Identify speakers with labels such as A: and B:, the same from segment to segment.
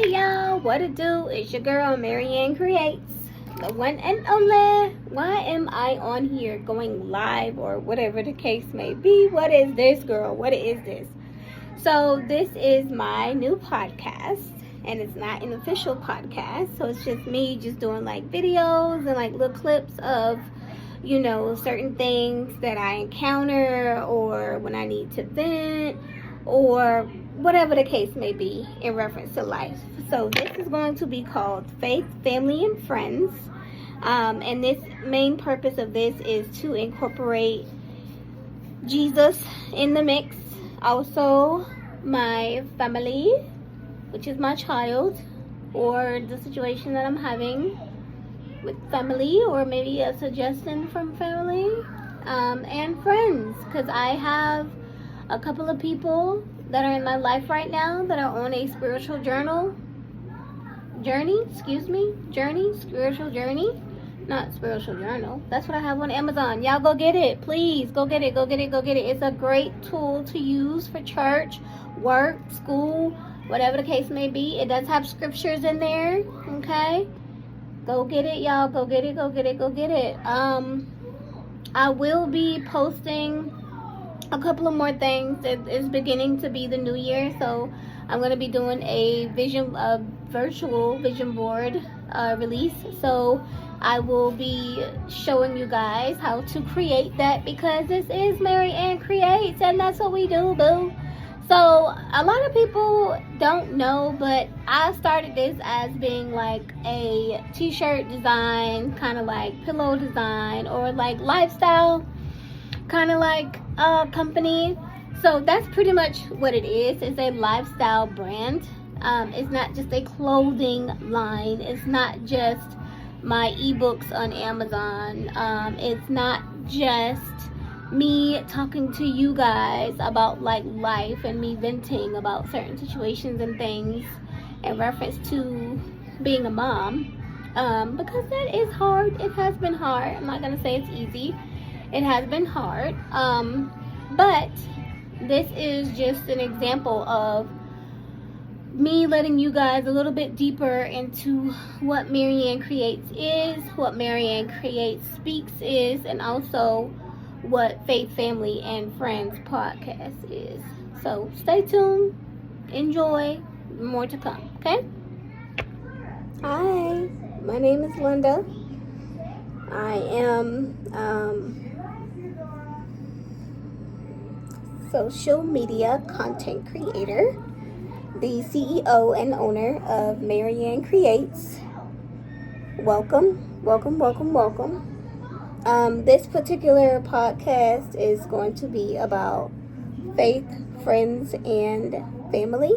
A: Hey y'all, what it do? It's your girl Maryann Createz, the one and only. Why am I on here going live or whatever the case may be? What is this, girl? What is this? So this is my new podcast, and it's not an official podcast, so it's just me just doing like videos and like little clips of certain things that I encounter or when I need to vent or whatever the case may be in reference to life. So this is going to be called Faith, Family, and Friends. And this main purpose of this is to incorporate Jesus in the mix. Also, my family, which is my child, or the situation that I'm having with family, or maybe a suggestion from family, and friends, because I have a couple of people that are in my life right now that are on a spiritual spiritual journey, not spiritual journal. That's what I have on Amazon. Y'all go get it, please. Go get it. It's a great tool to use for church, work, school, whatever the case may be. It does have scriptures in there, okay? Go get it, y'all. Go get it. I will be posting a couple of more things. It's beginning to be the new year, so I'm going to be doing a virtual vision board release. So I will be showing you guys how to create that, because this is Maryann Createz, and that's what we do, boo. So a lot of people don't know, but I started this as being like a t-shirt design, kind of like pillow design, or like lifestyle kind of like company. So that's pretty much what it is. It's a lifestyle brand. It's not just a clothing line. It's not just my ebooks on Amazon. It's not just me talking to you guys about like life and me venting about certain situations and things in reference to being a mom, because that is hard. It has been hard. I'm not gonna say it's easy. It has been hard, but this is just an example of me letting you guys a little bit deeper into what Maryann Createz is, what Maryann Createz Speaks is, and also what Faith, Family, and Friends podcast is. So stay tuned, enjoy, more to come, okay? Hi, my name is Linda. I am social media content creator, the CEO and owner of Maryann Createz. Welcome. This particular podcast is going to be about faith, friends, and family.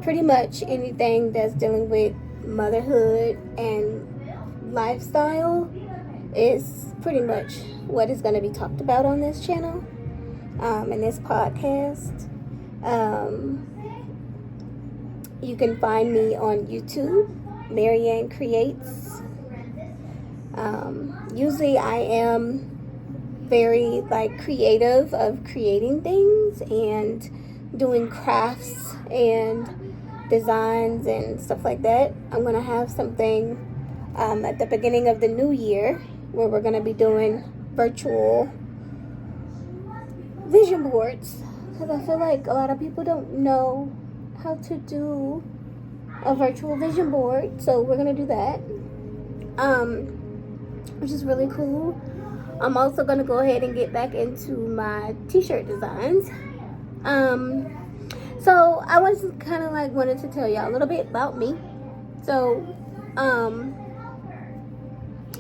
A: Pretty much anything that's dealing with motherhood and lifestyle is pretty much what is going to be talked about on this channel, in this podcast. You can find me on YouTube, Maryann Createz. Usually I am very like creative of creating things and doing crafts and designs and stuff like that. I'm going to have something at the beginning of the new year where we're going to be doing virtual vision boards, because I feel like a lot of people don't know how to do a virtual vision board, so we're going to do that, which is really cool. I'm also going to go ahead and get back into my t-shirt designs. So I was kind of like wanted to tell y'all a little bit about me. So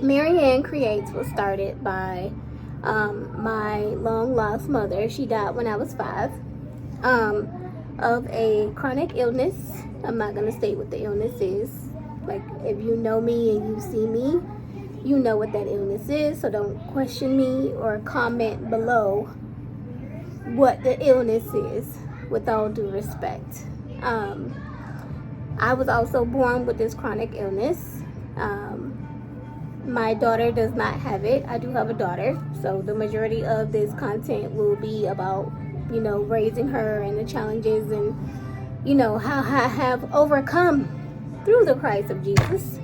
A: Maryann Createz was started by my long lost mother. She died when I was 5, of a chronic illness. I'm not going to state what the illness is. Like, if you know me and you see me, you know what that illness is, so don't question me or comment below what the illness is, with all due respect. I was also born with this chronic illness. My daughter does not have it. I do have a daughter, so the majority of this content will be about, raising her and the challenges and how I have overcome through the Christ of Jesus,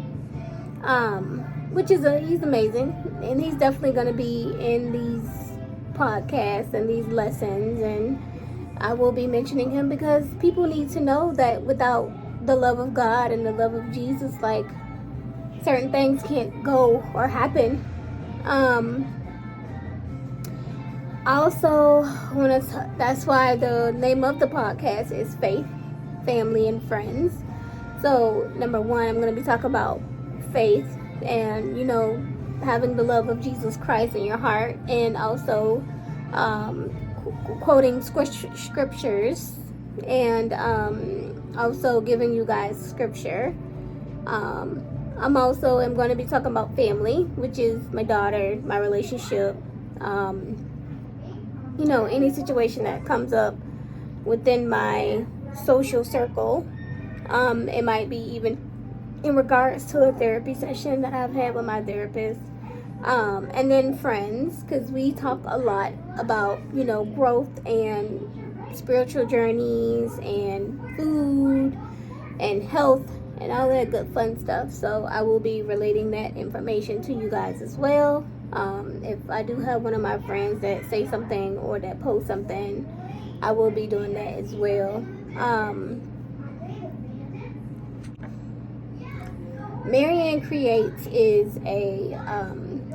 A: he's amazing, and he's definitely going to be in these podcasts and these lessons, and I will be mentioning him because people need to know that without the love of God and the love of Jesus, like, certain things can't go or happen. Also, that's why the name of the podcast is Faith, Family, and Friends. So, number one, I'm going to be talking about faith and, having the love of Jesus Christ in your heart, and also quoting scriptures, and also giving you guys scripture. I'm going to be talking about family, which is my daughter, my relationship, any situation that comes up within my social circle. It might be even in regards to a therapy session that I've had with my therapist. And then friends, because we talk a lot about, growth and spiritual journeys and food and health and all that good fun stuff. So I will be relating that information to you guys as well. If I do have one of my friends that say something or that post something, I will be doing that as well. Maryann Createz is a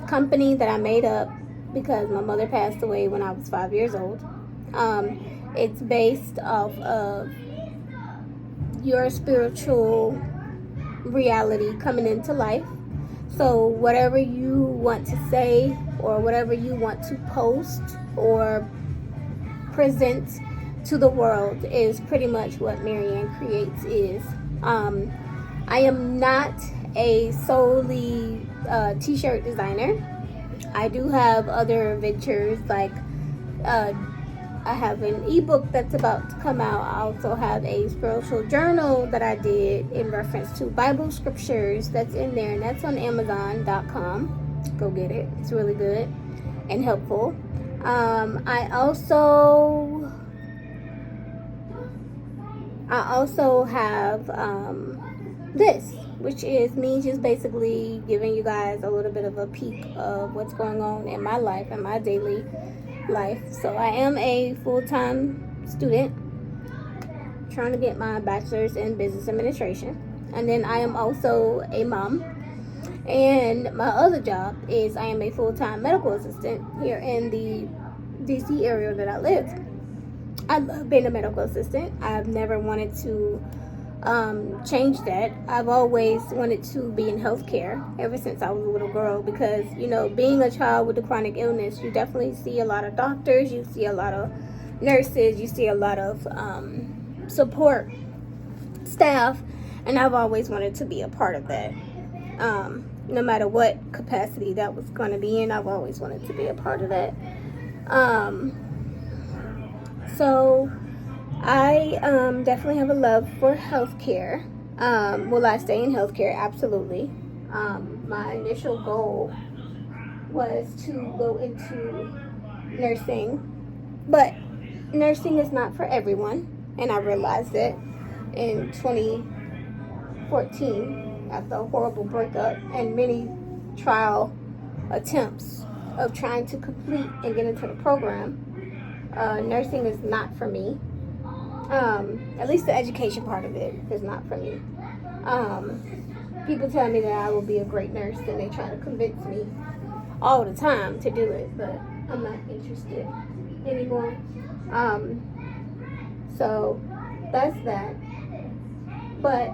A: company that I made up because my mother passed away when I was 5 years old. It's based off of your spiritual reality coming into life. So whatever you want to say or whatever you want to post or present to the world is pretty much what Maryann Createz is. I am not a solely t-shirt designer. I do have other ventures, like I have an ebook that's about to come out. I also have a spiritual journal that I did in reference to Bible scriptures that's in there, and that's on Amazon.com. Go get it. It's really good and helpful. I also have this, which is me just basically giving you guys a little bit of a peek of what's going on in my life and my daily life. So I am a full-time student trying to get my bachelor's in business administration, and then I am also a mom, and my other job is I am a full-time medical assistant here in the DC area that I live. I love being a medical assistant. I've never wanted to change that. I've always wanted to be in healthcare ever since I was a little girl, because being a child with a chronic illness, you definitely see a lot of doctors, you see a lot of nurses, you see a lot of support staff, and I've always wanted to be a part of that. No matter what capacity that was going to be in, I've always wanted to be a part of that. So I definitely have a love for healthcare. Will I stay in healthcare? Absolutely. My initial goal was to go into nursing, but nursing is not for everyone, and I realized that in 2014 after a horrible breakup and many trial attempts of trying to complete and get into the program. Nursing is not for me. At least the education part of it is not for me. People tell me that I will be a great nurse, and they try to convince me all the time to do it, but I'm not interested anymore. So that's that. But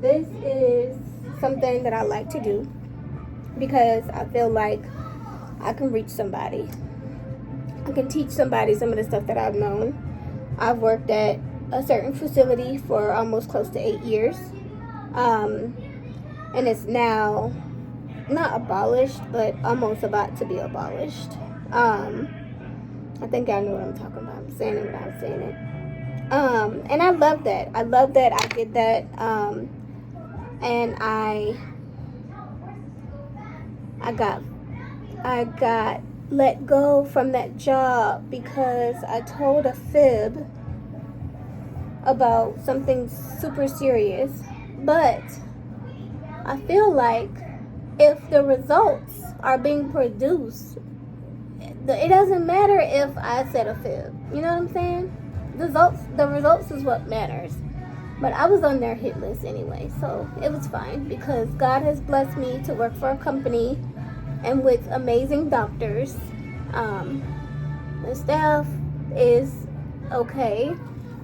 A: this is something that I like to do because I feel like I can reach somebody. I can teach somebody some of the stuff that I've known. I've worked at a certain facility for almost close to 8 years. And it's now not abolished, but almost about to be abolished. I think I know what I'm talking about. I'm saying it without saying it. And I love that. I love that I did that. And I got let go from that job because I told a fib about something super serious, but I feel like if the results are being produced, it doesn't matter if I said a fib. You know what I'm saying? The results is what matters. But I was on their hit list anyway, so it was fine because God has blessed me to work for a company and with amazing doctors. The staff is okay.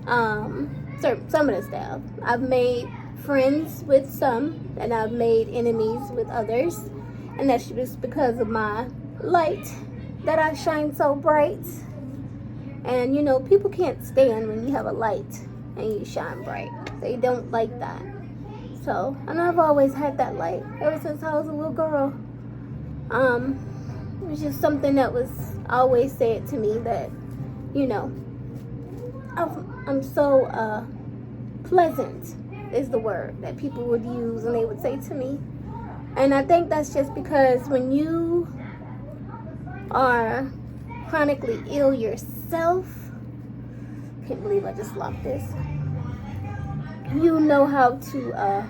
A: Some of the staff. I've made friends with some, and I've made enemies with others, and that's just because of my light that I shine so bright. And you know, people can't stand when you have a light and you shine bright. They don't like that. So, and I've always had that light ever since I was a little girl. It was just something that was always said to me that, you know, I'm so pleasant is the word that people would use and they would say to me. And I think that's just because when you are chronically ill yourself, can't believe I just locked this, you know how to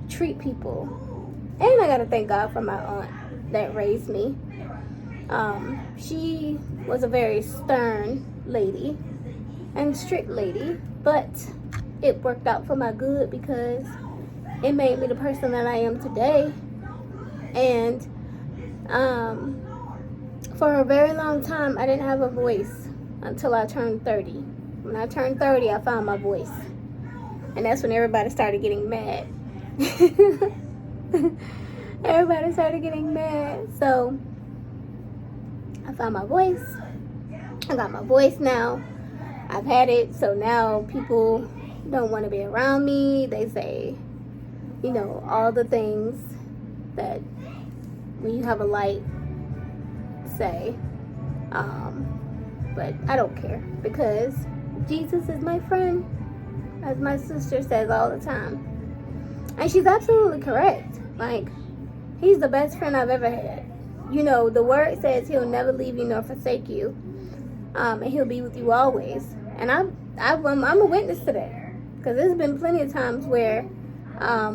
A: treat people. And I gotta thank God for my aunt that raised me. She was a very stern lady and strict lady, but it worked out for my good because it made me the person that I am today. And for a very long time, I didn't have a voice until I turned 30. When I turned 30, I found my voice. And that's when everybody started getting mad. Everybody started getting mad. So I found my voice. I got my voice now. I've had it. So now people don't want to be around me. They say, you know, all the things that when you have a light say. But I don't care because Jesus is my friend, as my sister says all the time. And she's absolutely correct. Like, he's the best friend I've ever had. You know, the word says he'll never leave you nor forsake you. And he'll be with you always. And I'm a witness to that. Because there's been plenty of times where I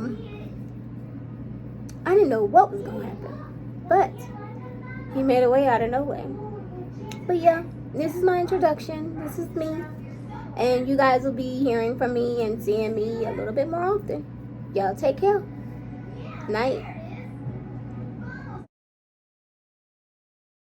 A: didn't know what was going to happen. But he made a way out of no way. But yeah, this is my introduction. This is me. And you guys will be hearing from me and seeing me a little bit more often. Y'all take care. Night.